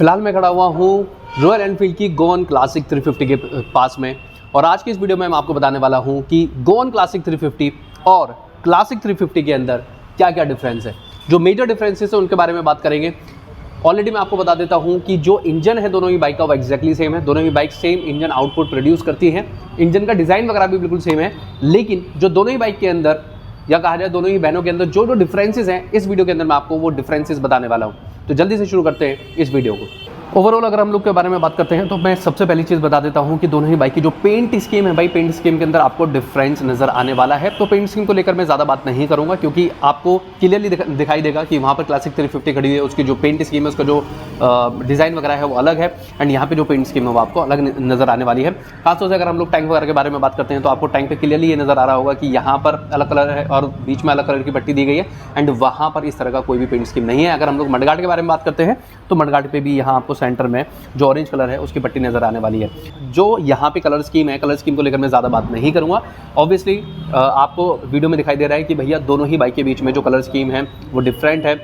फिलहाल मैं खड़ा हुआ हूँ रॉयल एनफील्ड की गोवन क्लासिक 350 के पास में, और आज की इस वीडियो में मैं आपको बताने वाला हूँ कि गोवन क्लासिक 350 और क्लासिक 350 के अंदर क्या क्या डिफरेंस है। जो मेजर डिफरेंसेस है उनके बारे में बात करेंगे। ऑलरेडी मैं आपको बता देता हूँ कि जो इंजन है दोनों ही बाइक का वो एक्जैक्टली सेम है। दोनों ही bike same engine output produce करती हैं। इंजन का डिज़ाइन वगैरह भी बिल्कुल सेम है, लेकिन जो दोनों ही बाइक के अंदर या कहा जाए दोनों ही बहनों के अंदर जो जो डिफरेंसेस हैं, इस वीडियो के अंदर मैं आपको वो डिफरेंसेस बताने वाला हूँ। तो जल्दी से शुरू करते हैं इस वीडियो को। ओवरऑल अगर हम लोग के बारे में बात करते हैं तो मैं सबसे पहली चीज़ बता देता हूं कि दोनों ही बाइक की जो पेंट स्कीम है भाई, पेंट स्कीम के अंदर आपको डिफरेंस नज़र आने वाला है। तो पेंट स्कीम को लेकर मैं ज़्यादा बात नहीं करूंगा, क्योंकि आपको क्लियरली दिखाई देगा कि वहाँ पर क्लासिक 350 खड़ी है, उसकी जो पेंट स्कीम है, उसका जो डिज़ाइन वगैरह है वो अलग है, एंड यहाँ पर जो पेंट स्कीम है वो आपको अलग नज़र आने वाली है। खासतौर से अगर हम लोग टैंक वगैरह के बारे में बात करते हैं तो आपको टैंक पर क्लियरली ये नज़र आ रहा होगा कि यहाँ पर अलग कलर है और बीच में अलग कलर की पट्टी दी गई है, एंड वहाँ पर इस तरह का कोई भी पेंट स्कीम नहीं है। अगर हम लोग मडगार्ड के बारे में बात करते हैं तो मडगार्ड पे भी यहाँ आपको सेंटर में जो ऑरेंज कलर है उसकी पट्टी नज़र आने वाली है। जो यहाँ पे कलर स्कीम है, कलर स्कीम को लेकर मैं ज़्यादा बात नहीं करूँगा। ऑब्वियसली आपको वीडियो में दिखाई दे रहा है कि भैया दोनों ही बाइक के बीच में जो कलर स्कीम है वो डिफरेंट है।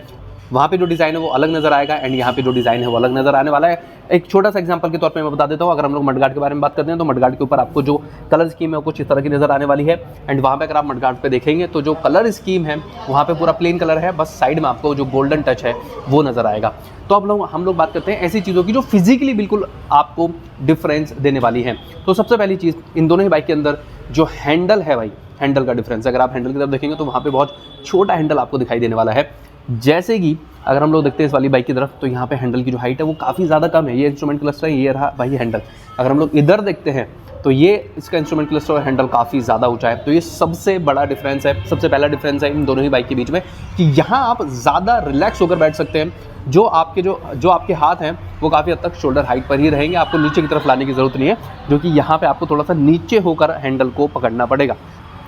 वहाँ पे जो डिज़ाइन है वो अलग नज़र आएगा, एंड यहाँ पे जो डिज़ाइन है वो अलग नज़र आने वाला है। एक छोटा सा एग्जांपल के तौर पे मैं बता देता हूँ। अगर हम लोग मडगार्ड के बारे में बात करते हैं तो मडगार्ड के ऊपर आपको जो कलर स्कीम है वो कुछ इस तरह की नज़र आने वाली है, एंड वहाँ पे अगर आप मडगार्ड पे देखेंगे तो जो कलर स्कीम है वहाँ पे पूरा प्लेन कलर है, बस साइड में आपको जो गोल्डन टच है वो नज़र आएगा। तो अब हम लोग बात करते हैं ऐसी चीज़ों की जो फिजिकली बिल्कुल आपको डिफरेंस देने वाली है। तो सबसे पहली चीज़, इन दोनों ही बाइक के अंदर जो हैंडल है भाई, हैंडल का डिफरेंस। अगर आप हैंडल की तरफ देखेंगे तो वहाँ पे बहुत छोटा हैंडल आपको दिखाई देने वाला है। जैसे कि अगर हम लोग देखते हैं इस वाली बाइक की तरफ तो यहाँ पे हैंडल की जो हाइट है वो काफ़ी ज़्यादा कम है। ये इंस्ट्रूमेंट क्लस्टर है, ये रहा भाई हैंडल। अगर हम लोग इधर देखते हैं तो ये इसका इंस्ट्रूमेंट क्लस्टर और हैंडल काफ़ी ज़्यादा ऊंचा है। तो ये सबसे बड़ा डिफरेंस है, सबसे पहला डिफरेंस है इन दोनों ही बाइक के बीच में, कि यहाँ आप ज़्यादा रिलैक्स होकर बैठ सकते हैं। जो आपके हाथ हैं वो काफ़ी हद तक शोल्डर हाइट पर ही रहेंगे, आपको नीचे की तरफ लाने की ज़रूरत नहीं है, जो कि यहाँ पर आपको थोड़ा सा नीचे होकर हैंडल को पकड़ना पड़ेगा।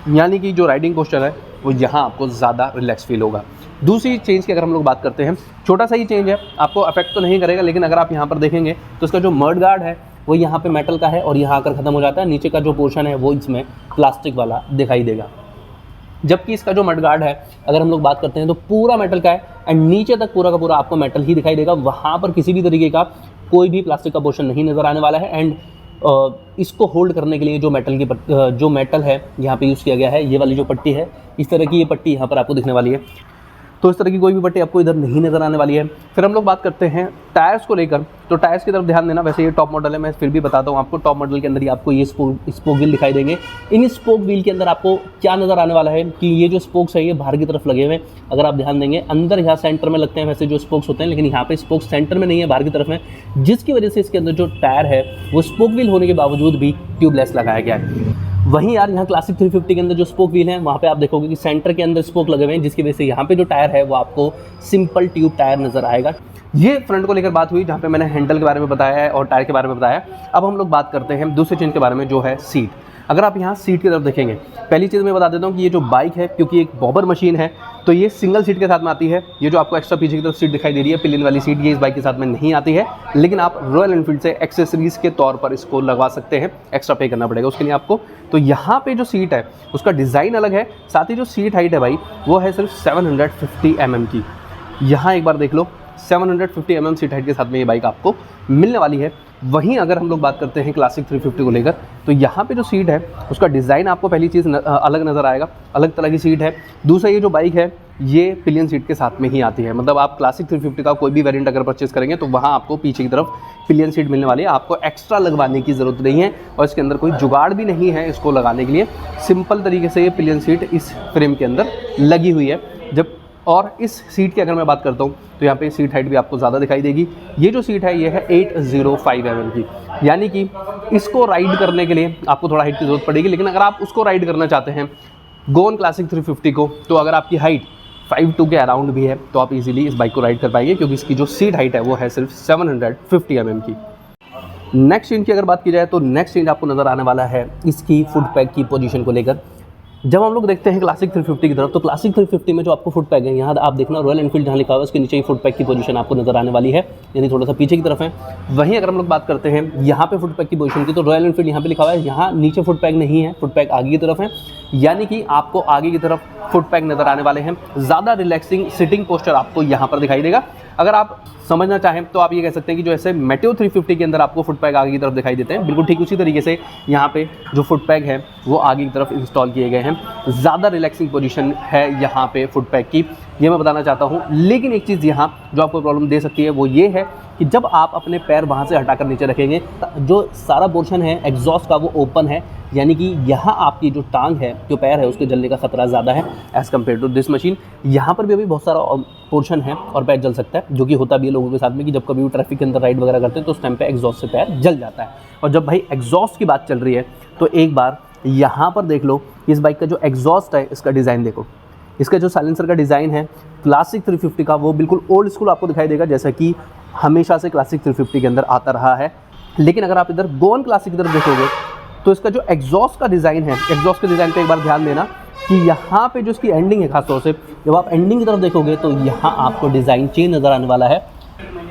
यानी कि जो राइडिंग पोस्चर है वो यहाँ आपको ज़्यादा रिलैक्स फील होगा। दूसरी चेंज की अगर हम लोग बात करते हैं, छोटा सा ही चेंज है, आपको अफेक्ट तो नहीं करेगा, लेकिन अगर आप यहाँ पर देखेंगे तो इसका जो मड गार्ड है वो यहाँ पे मेटल का है और यहाँ आकर ख़त्म हो जाता है। नीचे का जो पोर्शन है वो इसमें प्लास्टिक वाला दिखाई देगा, जबकि इसका जो मड गार्ड है अगर हम लोग बात करते हैं तो पूरा मेटल का है, एंड नीचे तक पूरा का पूरा आपको मेटल ही दिखाई देगा। वहाँ पर किसी भी तरीके का कोई भी प्लास्टिक का पोर्शन नहीं नज़र आने वाला है। एंड इसको होल्ड करने के लिए जो मेटल है यहाँ पे यूज़ किया गया है, ये वाली जो पट्टी है, इस तरह की ये पट्टी यहाँ पर आपको दिखने वाली है। तो इस तरह की कोई भी पट्टी आपको इधर नहीं नज़र आने वाली है। फिर हम लोग बात करते हैं टायर्स को लेकर, तो टायर्स की तरफ ध्यान देना। वैसे ये टॉप मॉडल है, मैं फिर भी बताता हूँ आपको। टॉप मॉडल के अंदर ही आपको ये स्पोक व्हील दिखाई देंगे। इन स्पोक व्हील के अंदर आपको क्या नज़र आने वाला है कि ये जो स्पोक्स है ये बाहर की तरफ लगे हुए हैं। अगर आप ध्यान देंगे अंदर यहाँ सेंटर में लगते हैं वैसे जो स्पोक्स होते हैं, लेकिन यहाँ पे स्पोक्स सेंटर में नहीं है, बाहर की तरफ है, जिसकी वजह से इसके अंदर जो टायर है वो स्पोक व्हील होने के बावजूद भी ट्यूबलेस लगाया गया है। वहीं यार यहाँ क्लासिक 350 के अंदर जो स्पोक व्हील है वहाँ पे आप देखोगे कि सेंटर के अंदर स्पोक लगे हुए हैं, जिसकी वजह से यहाँ पे जो टायर है वो आपको सिंपल ट्यूब टायर नज़र आएगा। ये फ्रंट को लेकर बात हुई, जहाँ पे मैंने हैंडल के बारे में बताया है और टायर के बारे में बताया। अब हम लोग बात करते हैं दूसरे चेंज के बारे में, जो है सीट। अगर आप यहाँ सीट की तरफ देखेंगे, पहली चीज़ मैं बता देता हूँ कि ये जो बाइक है, क्योंकि एक बॉबर मशीन है तो ये सिंगल सीट के साथ में आती है। ये जो आपको एक्स्ट्रा पीछे की तरफ सीट दिखाई दे रही है, पिलियन वाली सीट, ये इस बाइक के साथ में नहीं आती है, लेकिन आप रॉयल एनफील्ड से एक्सेसरीज़ के तौर पर इसको लगवा सकते हैं। एक्स्ट्रा पे करना पड़ेगा उसके लिए आपको। तो यहाँ पे जो सीट है उसका डिज़ाइन अलग है, साथ ही जो सीट हाइट है भाई वो है सिर्फ 750 mm की। यहाँ एक बार देख लो, 750 mm सीट हाइट के साथ में ये बाइक आपको मिलने वाली है। वहीं अगर हम लोग बात करते हैं क्लासिक 350 को लेकर, तो यहाँ पे जो सीट है उसका डिज़ाइन आपको पहली चीज़ अलग नज़र आएगा, अलग तरह की सीट है। दूसरा ये जो बाइक है ये पिलियन सीट के साथ में ही आती है, मतलब आप क्लासिक 350 का कोई भी वेरिएंट अगर परचेस करेंगे तो वहाँ आपको पीछे की तरफ पिलियन सीट मिलने वाली है। आपको एक्स्ट्रा लगवाने की ज़रूरत नहीं है, और इसके अंदर कोई जुगाड़ भी नहीं है इसको लगाने के लिए। सिंपल तरीके से ये पिलियन सीट इस फ्रेम के अंदर लगी हुई है। और इस सीट की अगर मैं बात करता हूँ तो यहाँ पे सीट हाइट भी आपको ज़्यादा दिखाई देगी। ये जो सीट है ये है 805 mm की, यानी कि इसको राइड करने के लिए आपको थोड़ा हाइट की ज़रूरत पड़ेगी। लेकिन अगर आप उसको राइड करना चाहते हैं गोवन क्लासिक 350 को, तो अगर आपकी हाइट 5'2" के अराउंड भी है तो आप इजीली इस बाइक को राइड कर पाएंगे, क्योंकि इसकी जो सीट हाइट है वो है सिर्फ 750 mm की। नेक्स्ट चेंज की अगर बात की जाए तो नेक्स्ट चेंज आपको नज़र आने वाला है इसकी फुट पैक की पोजीशन को लेकर। जब हम लोग देखते हैं क्लासिक 350 की तरफ, तो क्लासिक 350 में जो आपको फुट पैक है, यहाँ आप देखना रॉयल एनफील्ड जहाँ लिखा हुआ है उसके नीचे ही फुट पैक की पोजीशन आपको नज़र आने वाली है, यानी थोड़ा सा पीछे की तरफ है। वहीं अगर हम लोग बात करते हैं यहाँ पे फुट पैक की पोजीशन की, तो रॉयल एनफील्ड यहाँ पे लिखा हुआ है, यहाँ नीचे फुट पैक नहीं है, फुट पैक आगे की तरफ है, यानी कि आपको आगे की तरफ फुट पैक नज़र आने वाले हैं। ज़्यादा रिलैक्सिंग सिटिंग पोस्चर आपको यहाँ पर दिखाई देगा। अगर आप समझना चाहें तो आप ये कह सकते हैं कि जो ऐसे मेटेओ 350 के अंदर आपको फुट पैग आगे की तरफ दिखाई देते हैं, बिल्कुल ठीक उसी तरीके से यहाँ पे जो फुट पैग है वो आगे की तरफ इंस्टॉल किए गए हैं। ज़्यादा रिलैक्सिंग पोजीशन है यहाँ पे फुट पैग की, ये मैं बताना चाहता हूँ। लेकिन एक चीज़ यहाँ जो आपको प्रॉब्लम दे सकती है वो ये है कि जब आप अपने पैर वहाँ से हटाकर नीचे रखेंगे, जो सारा पोर्शन है एग्जॉस्ट का वो ओपन है, यानी कि यहाँ आपकी जो टांग है, जो पैर है, उसके जलने का खतरा ज़्यादा है as compare to this machine. यहाँ पर भी अभी बहुत सारा पोर्शन है और पैर जल सकता है, जो कि होता भी है लोगों के साथ में कि जब कभी भी ट्रैफिक के अंदर राइड वगैरह करते हैं तो उस टाइम पे एग्जॉस्ट से पैर जल जाता है। और जब भाई एग्जॉस्ट की बात चल रही है तो एक बार यहाँ पर देख लो, इस बाइक का जो एग्जॉस्ट है इसका डिज़ाइन देखो, इसका जो साइलेंसर का डिज़ाइन है क्लासिक 350 का वो बिल्कुल ओल्ड स्कूल आपको दिखाई देगा, जैसा कि हमेशा से क्लासिक 350 के अंदर आता रहा है। लेकिन अगर आप इधर गोवन क्लासिक की तरफ देखोगे तो इसका जो एग्जॉस्ट का डिज़ाइन है, एग्जॉस्ट के डिज़ाइन पे एक बार ध्यान देना कि यहाँ पे जो इसकी एंडिंग है, खासतौर से जब आप एंडिंग की तरफ देखोगे तो यहाँ आपको डिज़ाइन चेंज नज़र आने वाला है।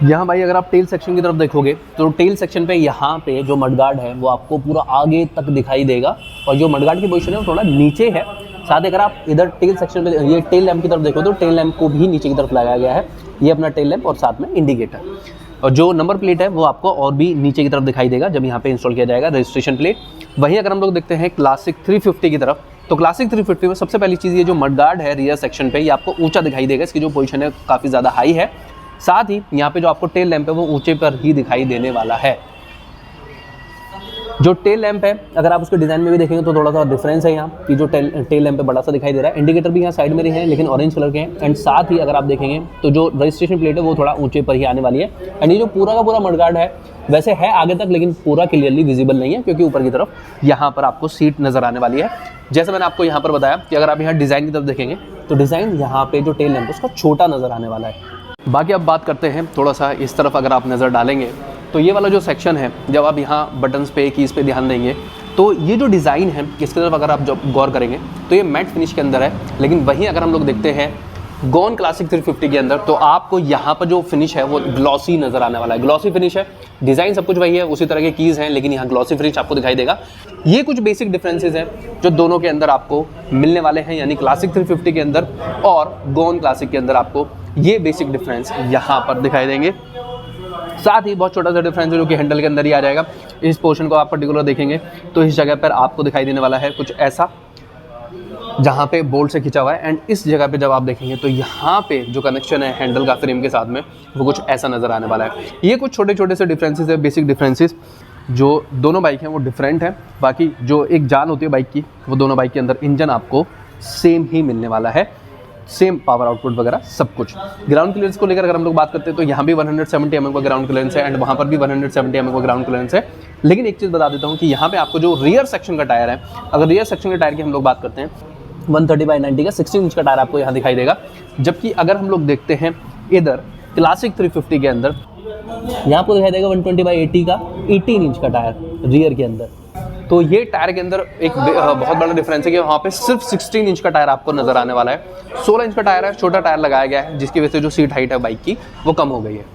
यहाँ भाई अगर आप टेल सेक्शन की तरफ देखोगे तो टेल सेक्शन पे यहाँ पे जो मडगार्ड है वो आपको पूरा आगे तक दिखाई देगा, और जो मडगार्ड की पोजीशन है वो थोड़ा नीचे है। साथ ही अगर आप इधर टेल सेक्शन पे ये टेल लैंप की तरफ देखो तो टेल लैंप को भी नीचे की तरफ लगाया गया है, ये अपना टेल लैंप और साथ में इंडिकेटर। और जो नंबर प्लेट है वो आपको और भी नीचे की तरफ दिखाई देगा जब यहाँ पे इंस्टॉल किया जाएगा रजिस्ट्रेशन प्लेट। वहीं अगर हम लोग देखते हैं क्लासिक 350 की तरफ, तो क्लासिक 350 में सबसे पहली चीज़ ये जो मडगार्ड है रियर सेक्शन पे, ये आपको ऊंचा दिखाई देगा, इसकी जो पोजीशन है काफ़ी ज़्यादा हाई है। साथ ही यहाँ पे जो आपको टेल लैंप है वो ऊंचे पर ही दिखाई देने वाला है। जो टेल लैंप है अगर आप उसके डिज़ाइन में भी देखेंगे तो थोड़ा सा डिफरेंस है यहाँ कि जो टेल लैंप है बड़ा सा दिखाई दे रहा है। इंडिकेटर भी यहाँ साइड में ही हैं लेकिन ऑरेंज कलर के हैं। एंड साथ ही अगर आप देखेंगे तो जो रजिस्ट्रेशन प्लेट है वो थोड़ा ऊंचे पर ही आने वाली है। एंड ये जो पूरा का पूरा मडगार्ड है वैसे है आगे तक, लेकिन पूरा क्लियरली विजिबल नहीं है क्योंकि ऊपर की तरफ यहाँ पर आपको सीट नज़र आने वाली है। जैसे मैंने आपको यहाँ पर बताया कि अगर आप यहाँ डिज़ाइन की तरफ देखेंगे तो डिज़ाइन यहाँ पे जो टेल लैंप है उसका छोटा नज़र आने वाला है। बाकी अब बात करते हैं थोड़ा सा इस तरफ, अगर आप नज़र डालेंगे तो ये वाला जो सेक्शन है, जब आप यहाँ बटन्स पे कीज़ पे ध्यान देंगे तो ये जो डिज़ाइन है इसकी तरफ अगर आप जब गौर करेंगे तो ये मैट फिनिश के अंदर है। लेकिन वहीं अगर हम लोग देखते हैं गोवन क्लासिक 350 के अंदर तो आपको यहाँ पर जो फिनिश है वो ग्लॉसी नज़र आने वाला है। ग्लॉसी फिनिश है, डिज़ाइन सब कुछ वही है, उसी तरह के कीज़ हैं, लेकिन यहाँ ग्लॉसी फिनिश आपको दिखाई देगा। ये कुछ बेसिक डिफरेंसेस हैं जो दोनों के अंदर आपको मिलने वाले हैं, यानी क्लासिक 350 के अंदर और गोवन क्लासिक के अंदर आपको ये बेसिक डिफरेंस यहाँ पर दिखाई देंगे। साथ ही बहुत छोटा सा डिफरेंस है जो कि हैंडल के अंदर ही आ जाएगा। इस पोर्शन को आप पर्टिकुलर देखेंगे तो इस जगह पर आपको दिखाई देने वाला है कुछ ऐसा, जहाँ पे बोल्ट से खिंचा हुआ है। एंड इस जगह पे जब आप देखेंगे तो यहाँ पे जो कनेक्शन है हैंडल का फ्रेम के साथ में वो कुछ ऐसा नज़र आने वाला है। ये कुछ छोटे छोटे से डिफरेंसेस है, बेसिक डिफरेंसेस जो दोनों बाइक हैं वो डिफरेंट है। बाकी जो एक जान होती है बाइक की वो दोनों बाइक के अंदर इंजन आपको सेम ही मिलने वाला है, सेम पावर आउटपुट वगैरह सब कुछ। ग्राउंड क्लियरेंस को लेकर अगर हम लोग बात करते हैं तो यहाँ भी 170 mm का ग्राउंड क्लियरेंस है एंड वहाँ पर भी 170 mm का ग्राउंड क्लियरेंस है। लेकिन एक चीज़ बता देता हूँ कि यहाँ पे आपको जो रियर सेक्शन का टायर है, अगर रियर सेक्शन के टायर की हम लोग बात करते हैं 130/90 का 16 इंच का टायर आपको यहाँ दिखाई देगा। जबकि अगर हम लोग देखते हैं इधर क्लासिक 350 के अंदर यहाँ आपको दिखाई देगा 120/80 का 18 इंच का टायर रियर के अंदर। तो ये टायर के अंदर एक बहुत बड़ा डिफरेंस है कि वहाँ पे सिर्फ 16 इंच का टायर आपको नज़र आने वाला है। 16 इंच का टायर है, छोटा टायर लगाया गया है, जिसकी वजह से जो सीट हाइट है बाइक की वो कम हो गई है।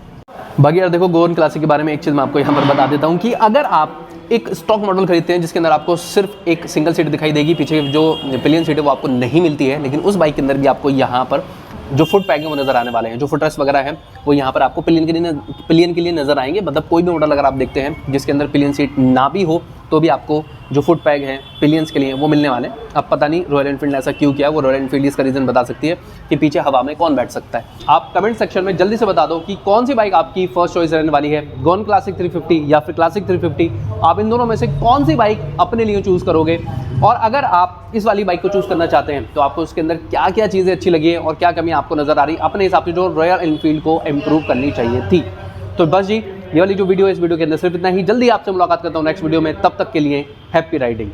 बाकी यार देखो गोवन क्लासिक के बारे में एक चीज़ मैं आपको यहाँ पर बता देता हूँ कि अगर आप एक स्टॉक मॉडल खरीदते हैं जिसके अंदर आपको सिर्फ एक सिंगल सीट दिखाई देगी, पीछे जो पिलियन सीट है वो आपको नहीं मिलती है, लेकिन उस बाइक के अंदर भी आपको यहाँ पर जो फुट पैक है वो नज़र आने वाले हैं। जो फुट रेस्ट वगैरह है वो यहाँ पर आपको पिलियन के लिए नज़र आएंगे। मतलब कोई भी मॉडल अगर आप देखते हैं जिसके अंदर पिलियन सीट ना भी हो तो भी आपको जो फुट पैग हैं पिलियंस के लिए वो मिलने वाले हैं। अब पता नहीं रॉयल एनफील्ड ने ऐसा क्यों किया, वो रॉयल एनफील्ड इसका रीज़न बता सकती है कि पीछे हवा में कौन बैठ सकता है। आप कमेंट सेक्शन में जल्दी से बता दो कि कौन सी बाइक आपकी फर्स्ट चॉइस रहने वाली है, गोवन क्लासिक 350 या फिर क्लासिक 350। आप इन दोनों में से कौन सी बाइक अपने लिए चूज़ करोगे, और अगर आप इस वाली बाइक को चूज़ करना चाहते हैं तो आपको उसके अंदर क्या क्या चीज़ें अच्छी लगी है और क्या कमी आपको नज़र आ रही, अपने हिसाब से जो रॉयल एनफील्ड को इम्प्रूव करनी चाहिए थी। तो बस जी ये वाली जो वीडियो है, इस वीडियो के अंदर सिर्फ इतना ही। जल्दी आपसे मुलाकात करता हूँ नेक्स्ट वीडियो में, तब तक के लिए हैप्पी राइडिंग।